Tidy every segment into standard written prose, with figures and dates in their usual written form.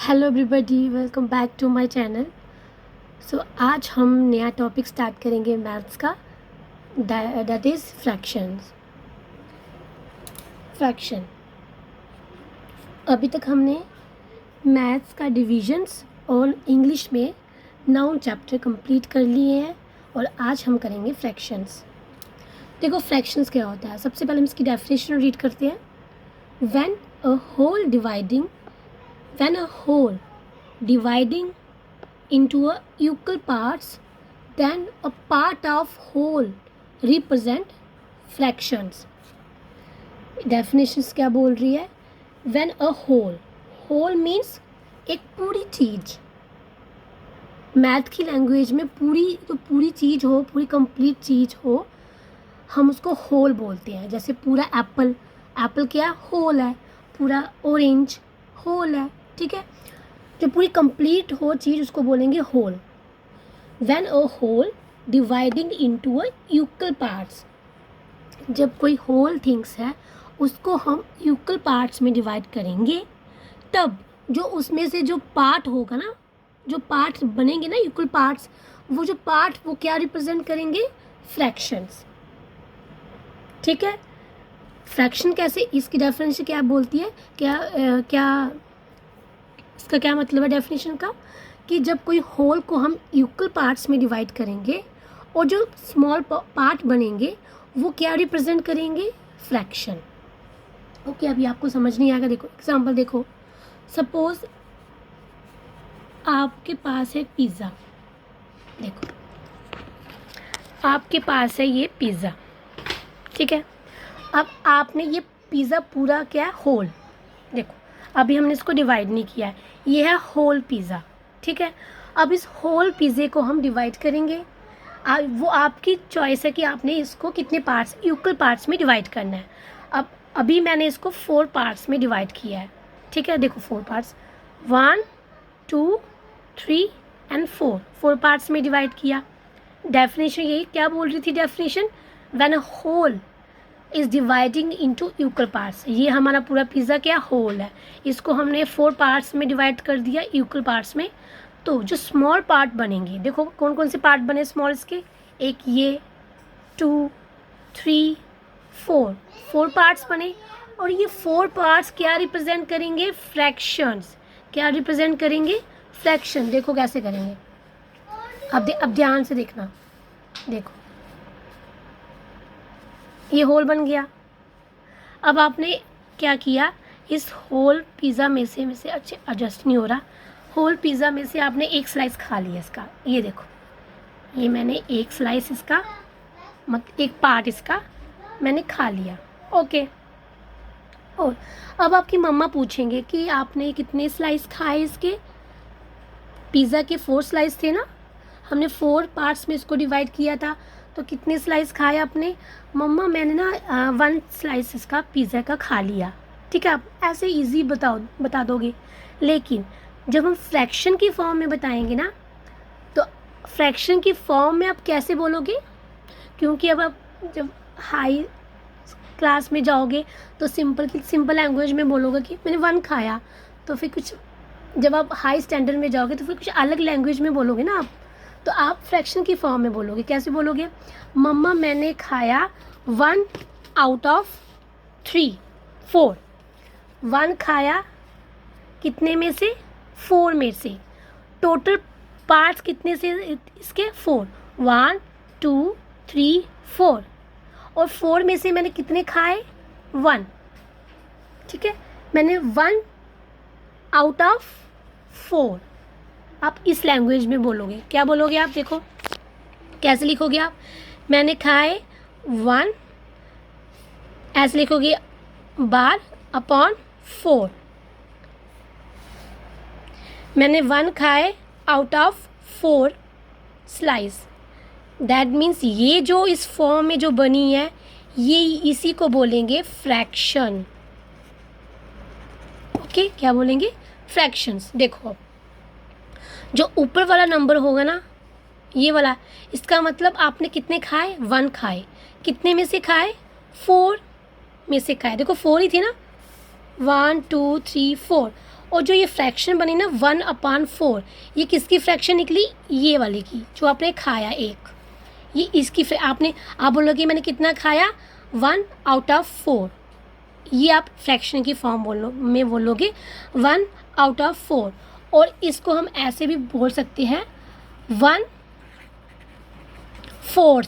Hello everybody, welcome back to my channel. आज हम नया टॉपिक स्टार्ट करेंगे मैथ्स का, दैट इज़ फ्रैक्शन। अभी तक हमने मैथ्स का डिविजन्स और इंग्लिश में 9 चैप्टर कंप्लीट कर लिए हैं और आज हम करेंगे फ्रैक्शंस। देखो फ्रैक्शंस क्या होता है, सबसे पहले हम इसकी डेफिनेशन रीड करते हैं। When a whole dividing into a equal parts, then a part of whole represent fractions. Definitions क्या बोल रही है? When a whole means एक पूरी चीज। मैथ की लैंग्वेज में पूरी चीज हो, पूरी कंप्लीट चीज हो, हम उसको होल बोलते हैं। जैसे पूरा एप्पल क्या होल है, पूरा ऑरेंज होल है, ठीक है। जो पूरी कंप्लीट हो चीज़ उसको बोलेंगे whole. When a whole dividing into a equal parts, जब कोई होल थिंग्स है उसको हम इक्वल पार्ट्स में डिवाइड करेंगे, तब जो उसमें से जो पार्ट होगा ना, जो पार्ट बनेंगे ना इक्वल पार्ट्स, वो पार्ट क्या रिप्रेजेंट करेंगे? फ्रैक्शंस, ठीक है। फ्रैक्शन कैसे, इसकी डेफिनेशन क्या बोलती है, इसका क्या मतलब है डेफिनेशन का, कि जब कोई होल को हम इक्वल पार्ट्स में डिवाइड करेंगे और जो स्मॉल पार्ट बनेंगे वो क्या रिप्रेजेंट करेंगे? फ्रैक्शन। ओके, अभी आपको समझ नहीं आएगा। देखो एग्जांपल देखो, सपोज आपके पास है पिज़्ज़ा। देखो आपके पास है ये पिज़्ज़ा, ठीक है। अब आपने ये पिज़्ज़ा पूरा क्या है? होल। देखो अभी हमने इसको डिवाइड नहीं किया है, ये है होल पिज़्ज़ा, ठीक है। अब इस होल पिज़्ज़े को हम डिवाइड करेंगे। वो आपकी चॉइस है कि आपने इसको कितने पार्ट्स, इक्वल पार्ट्स में डिवाइड करना है। अब अभी मैंने इसको 4 पार्ट्स में डिवाइड किया है, ठीक है। देखो 4 पार्ट्स, 1 2 3 एंड 4 पार्ट्स में डिवाइड किया। डेफिनेशन यही क्या बोल रही थी definition? When a whole is dividing into equal parts. ये हमारा पूरा पिज़्ज़ा क्या होल है, इसको हमने 4 पार्ट्स में डिवाइड कर दिया इक्वल पार्ट्स में। तो जो स्मॉल पार्ट बनेंगे, देखो कौन कौन से पार्ट बने स्मॉल इसके, एक ये 2 3 4 पार्ट्स बने। और ये 4 पार्ट्स क्या रिप्रेजेंट करेंगे? फ्रैक्शंस। क्या रिप्रेजेंट करेंगे? फ्रैक्शन। देखो कैसे करेंगे, अब ध्यान से देखना। देखो ये होल बन गया। अब आपने क्या किया, इस होल पिज़्ज़ा में से अच्छे एडजस्ट नहीं हो रहा, होल पिज़्ज़ा में से आपने एक स्लाइस खा लिया इसका। ये देखो, ये मैंने एक स्लाइस इसका, मतलब एक पार्ट इसका मैंने खा लिया, ओके। और अब आपकी मम्मा पूछेंगे कि आपने कितने स्लाइस खाए इसके? पिज़्ज़ा के 4 स्लाइस थे ना, हमने 4 पार्ट्स में इसको डिवाइड किया था, तो कितने स्लाइस खाए आपने? मम्मा मैंने ना 1 स्लाइस इसका पिज़्ज़ा का खा लिया, ठीक है। आप ऐसे इजी बता दोगे। लेकिन जब हम फ्रैक्शन की फॉर्म में बताएंगे ना, तो फ्रैक्शन की फॉर्म में आप कैसे बोलोगे? क्योंकि अब आप जब हाई क्लास में जाओगे तो सिंपल लैंग्वेज में बोलोगे कि मैंने 1 खाया, तो फिर कुछ, जब आप हाई स्टैंडर्ड में जाओगे तो फिर कुछ अलग लैंग्वेज में बोलोगे ना आप। तो आप फ्रैक्शन की फॉर्म में बोलोगे। कैसे बोलोगे? मम्मा मैंने खाया 1 आउट ऑफ 3 4। 1 खाया कितने में से? 4 में से। टोटल पार्ट्स कितने से इसके? 4। 1 2 3 4। और 4 में से मैंने कितने खाए? 1, ठीक है। मैंने 1 आउट ऑफ 4। आप इस लैंग्वेज में बोलोगे। क्या बोलोगे आप? देखो कैसे लिखोगे आप? मैंने खाए 1, ऐसे लिखोगे बार अपॉन 4। मैंने 1 खाए out of 4 slice. That means ये जो इस फॉर्म में जो बनी है, ये इसी को बोलेंगे फ्रैक्शन, ओके। क्या बोलेंगे? फ्रैक्शंस। देखो अब जो ऊपर वाला नंबर होगा ना, ये वाला, इसका मतलब आपने कितने खाए? 1 खाए। कितने में से खाए? 4 में से खाए। देखो 4 ही थी ना, 1 2 3 4। और जो ये फ्रैक्शन बनी ना 1/4, ये किसकी फ्रैक्शन निकली? ये वाली की, जो आपने खाया एक, ये इसकी आप बोलोगे मैंने कितना खाया? 1/4। ये आप फ्रैक्शन की फॉर्म में बोलोगे 1/4। और इसको हम ऐसे भी बोल सकते हैं 1/4।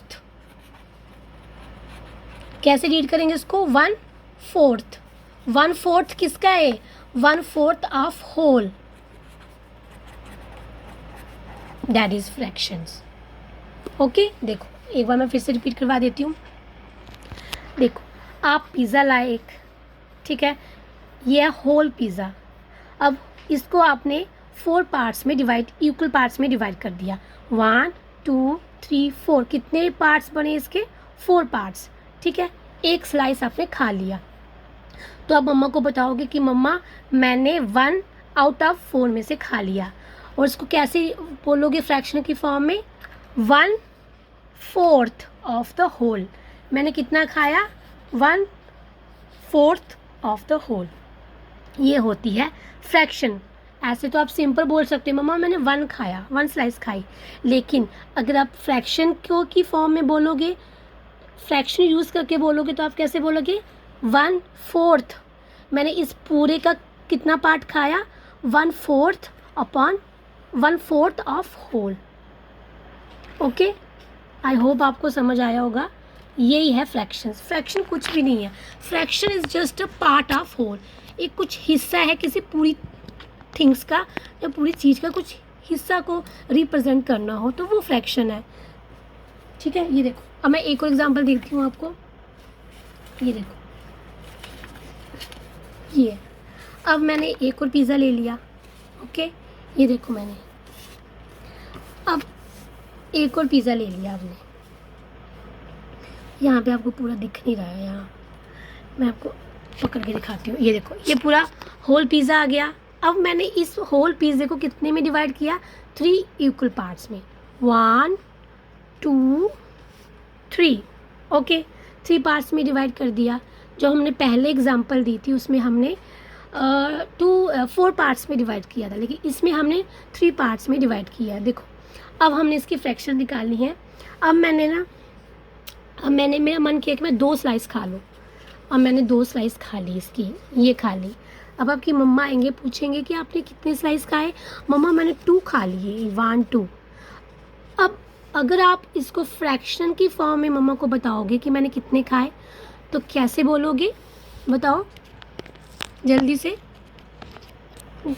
कैसे रीड करेंगे इसको? 1/4। 1/4 किसका है? 1/4 of whole, that is fractions. Okay, देखो एक बार मैं फिर से रिपीट करवा देती हूँ। देखो, आप पिज़्ज़ा लाए एक, ठीक है, ये है होल पिज़्ज़ा। अब इसको आपने 4 पार्ट्स में इक्वल पार्ट्स में डिवाइड कर दिया। 1 2 3 4, कितने पार्ट्स बने इसके? 4 पार्ट्स, ठीक है। एक स्लाइस आपने खा लिया, तो अब मम्मा को बताओगे कि मम्मा मैंने 1/4 में से खा लिया। और इसको कैसे बोलोगे फ्रैक्शन की फॉर्म में? 1/4 ऑफ द होल। मैंने कितना खाया? 1/4 ऑफ द होल। ये होती है फ्रैक्शन। ऐसे तो आप सिंपल बोल सकते हो मम्मा मैंने 1 खाया, 1 स्लाइस खाई, लेकिन अगर आप फ्रैक्शन को की फॉर्म में बोलोगे, फ्रैक्शन यूज़ करके बोलोगे, तो आप कैसे बोलोगे? 1/4। मैंने इस पूरे का कितना पार्ट खाया? 1/4 upon 1/4 of whole. Okay, I hope आपको समझ आया होगा। यही है फ्रैक्शन। फ्रैक्शन कुछ भी नहीं है, fraction is just a part of whole. एक कुछ हिस्सा है किसी पूरी थिंग्स का, या पूरी चीज़ का कुछ हिस्सा को रिप्रेजेंट करना हो तो वो फ्रैक्शन है, ठीक है। ये देखो, अब मैं एक और एग्जांपल देती हूँ आपको। ये देखो, ये अब मैंने एक और पिज़्ज़ा ले लिया, ओके, ये देखो मैंने अब एक और पिज़्ज़ा ले लिया आपने। यहाँ पे आपको पूरा दिख नहीं रहा है, यहाँ मैं आपको पकड़ के दिखाती हूँ। ये देखो, ये पूरा होल पिज़्ज़ा आ गया। अब मैंने इस होल पिज़्ज़े को कितने में डिवाइड किया? 3 इक्वल पार्ट्स में। 1 2 3, ओके, 3 पार्ट्स में डिवाइड कर दिया। जो हमने पहले एग्जांपल दी थी उसमें हमने 4 पार्ट्स में डिवाइड किया था, लेकिन इसमें हमने 3 पार्ट्स में डिवाइड किया है। देखो, अब हमने इसकी फ्रैक्शन निकालनी है। अब मैंने मेरा मन किया कि मैं 2 स्लाइस खा लूँ। अब मैंने 2 स्लाइस खा ली इसकी, ये खा ली। अब आपकी मम्मा आएंगे, पूछेंगे कि आपने कितने स्लाइस खाए? मम्मा मैंने 2 खा लिए, 1 2। अब अगर आप इसको फ्रैक्शन की फॉर्म में मम्मा को बताओगे कि मैंने कितने खाए, तो कैसे बोलोगे? बताओ जल्दी से,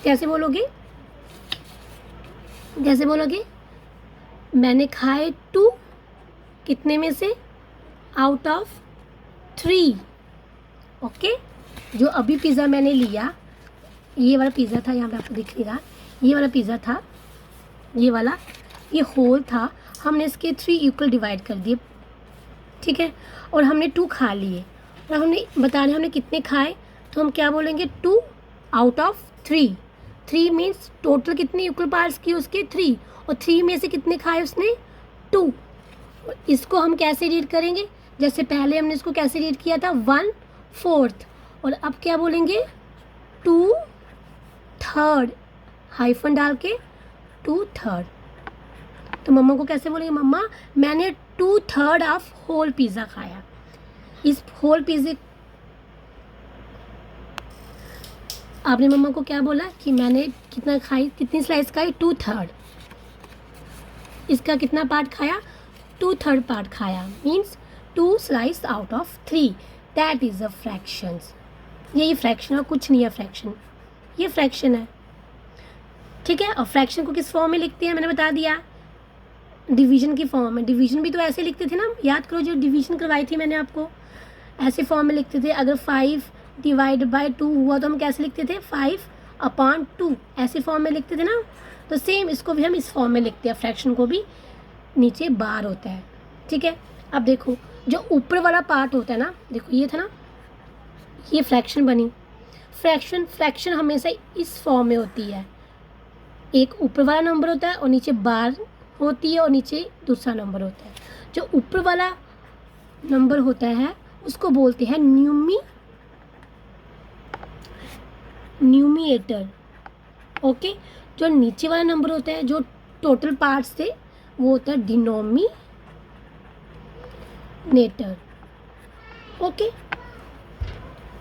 कैसे बोलोगे? कैसे बोलोगे? मैंने खाए 2, कितने में से? Out of 3, okay. जो अभी पिज़्ज़ा मैंने लिया, ये वाला पिज़्ज़ा था, यहाँ पे आपको दिख नहीं रहा, ये वाला पिज़्ज़ा था, ये वाला, ये होल था। हमने इसके 3 इक्वल डिवाइड कर दिए, ठीक है, और हमने 2 खा लिए। और हमने बताने हमने कितने खाए, तो हम क्या बोलेंगे? 2 आउट ऑफ 3। 3 मीन्स टोटल कितने इक्वल पार्ट्स किए उसके? 3, और 3 में से कितने खाए उसने? 2। इसको हम कैसे रीड करेंगे? जैसे पहले हमने इसको कैसे रीड किया था? 1/4, और अब क्या बोलेंगे? 2/3, हाइफन डाल के 2/3। तो मम्मा को कैसे बोलेंगे? मम्मा मैंने 2/3 ऑफ होल पिज़्ज़ा खाया। इस होल पिज़्ज़े आपने मम्मा को क्या बोला कि मैंने कितना खाई, कितनी स्लाइस खाई? 2/3। इसका कितना पार्ट खाया? 2/3 पार्ट खाया, means 2 slice out of 3, that is a fractions. यही फ्रैक्शन है, कुछ नहीं है फ्रैक्शन, ये फ्रैक्शन है, ठीक है। और फ्रैक्शन को किस फॉर्म में लिखते हैं मैंने बता दिया, डिवीजन की फॉर्म में। डिवीजन भी तो ऐसे लिखते थे ना, याद करो जो डिवीजन करवाई थी मैंने आपको, ऐसे फॉर्म में लिखते थे। अगर 5 डिवाइड बाय 2 हुआ तो हम कैसे लिखते थे? 5/2, ऐसे फॉर्म में लिखते थे ना। तो सेम इसको भी हम इस फॉर्म में लिखते हैं, फ्रैक्शन को भी नीचे बार होता है, ठीक है। अब देखो, जो ऊपर वाला पार्ट होता है ना, देखो ये था ना, ये फ्रैक्शन बनी। फ्रैक्शन हमेशा इस फॉर्म में होती है, एक ऊपर वाला नंबर होता है और नीचे बार होती है और नीचे दूसरा नंबर होता है। जो ऊपर वाला नंबर होता है उसको बोलते हैं न्यूमिएटर, ओके, जो नीचे वाला नंबर होता है, जो टोटल पार्ट्स थे, वो होता है डिनोमिनेटर। ओके,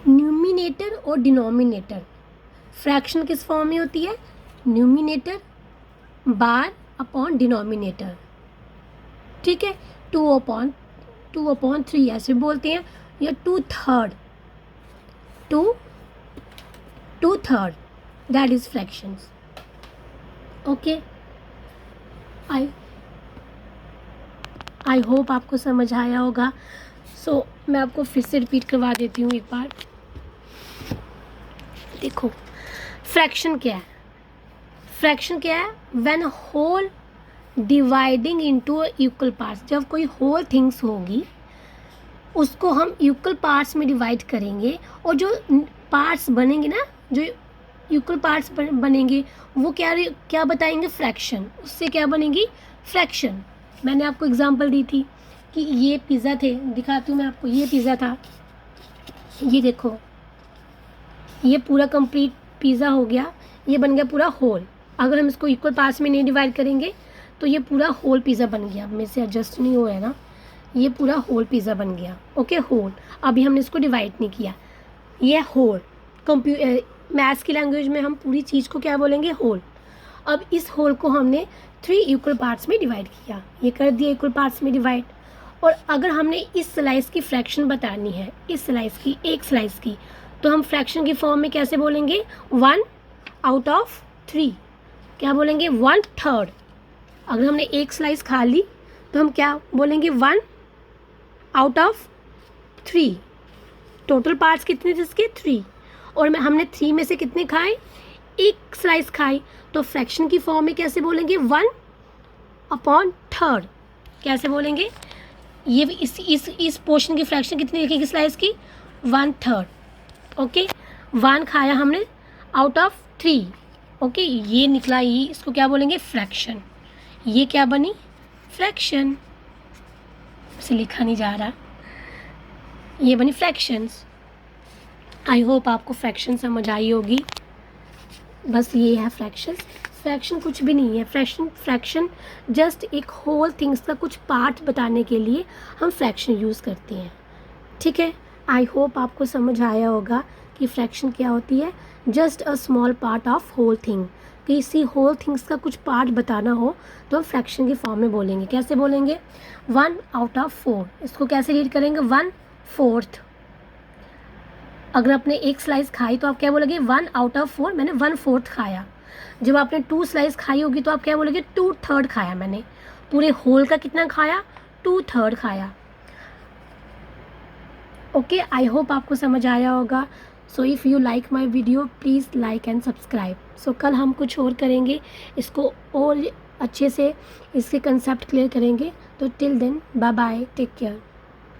न्यूमिनेटर और डिनोमिनेटर, फ्रैक्शन किस फॉर्म में होती है? न्यूमिनेटर बार अपॉन डिनोमिनेटर, ठीक है, 2/3 ऐसे बोलते हैं, या 2/3, that is fractions. Okay, I hope आपको समझ आया होगा। सो मैं आपको फिर से रिपीट करवा देती हूँ एक बार। देखो, फ्रैक्शन क्या है? फ्रैक्शन क्या है? When whole dividing into equal parts, जब कोई होल थिंग्स होगी उसको हम इक्वल पार्ट्स में डिवाइड करेंगे, और जो पार्ट्स बनेंगे ना, जो इक्वल पार्ट्स बनेंगे, वो क्या बताएंगे? फ्रैक्शन। उससे क्या बनेगी? फ्रैक्शन। मैंने आपको एग्जांपल दी थी कि ये पिज़्ज़ा थे, दिखाती हूँ मैं आपको। ये पिज़्ज़ा था, ये देखो, ये पूरा कंप्लीट पिज़्ज़ा हो गया, ये बन गया पूरा होल। अगर हम इसको इक्वल पार्ट्स में नहीं डिवाइड करेंगे तो ये पूरा होल पिज़्ज़ा बन गया। मेरे से एडजस्ट नहीं हो रहा है ना, ये पूरा होल पिज़्ज़ा बन गया। Okay, whole. अभी हमने इसको डिवाइड नहीं किया, ये होल। मैथ्स की लैंग्वेज में हम पूरी चीज़ को क्या बोलेंगे? होल। अब इस होल को हमने 3 इक्वल पार्ट्स में डिवाइड किया, ये कर दिया इक्वल पार्ट्स में डिवाइड। और अगर हमने इस स्लाइस की फ्रैक्शन बतानी है, इस स्लाइस की, एक स्लाइस की, तो हम फ्रैक्शन की फॉर्म में कैसे बोलेंगे? 1/3। क्या बोलेंगे? 1/3। अगर हमने एक स्लाइस खा ली तो हम क्या बोलेंगे? 1/3। टोटल पार्ट्स कितने थे इसके? 3, और हमने 3 में से कितने खाए? एक स्लाइस खाई, तो फ्रैक्शन की फॉर्म में कैसे बोलेंगे? 1/3। कैसे बोलेंगे? ये इस पोर्शन की फ्रैक्शन कितनी लिखेगी स्लाइस की? 1/3। ओके, 1 खाया हमने आउट ऑफ 3। ओके, ये निकला, ये इसको क्या बोलेंगे? फ्रैक्शन। ये क्या बनी? फ्रैक्शन। इसे लिखा नहीं जा रहा, ये बनी फ्रैक्शंस। आई होप आपको फ्रैक्शन समझ आई होगी। बस ये है फ्रैक्शंस। फ्रैक्शन कुछ भी नहीं है। फ्रैक्शन जस्ट एक होल थिंग्स का कुछ पार्ट बताने के लिए हम फ्रैक्शन यूज़ करते हैं, ठीक है। आई होप आपको समझ आया होगा कि फ्रैक्शन क्या होती है। Just a small part of whole thing. किसी होल थिंग्स का कुछ पार्ट बताना हो तो हम फ्रैक्शन की फॉर्म में बोलेंगे। कैसे बोलेंगे? 1/4। इसको कैसे रीड करेंगे? 1/4। अगर आपने एक स्लाइस खाई तो आप क्या बोलोगे? 1/4, मैंने 1/4 खाया। जब आपने 2 स्लाइस खाई होगी तो आप क्या बोलोगे? 2/3 खाया मैंने। पूरे होल का कितना खाया? 2/3 खाया। ओके, आई होप आपको समझ आया होगा। So if you like my video please like and subscribe. So कल हम कुछ और करेंगे, इसको और अच्छे से इसके कंसेप्ट क्लियर करेंगे। तो till then bye bye, take care.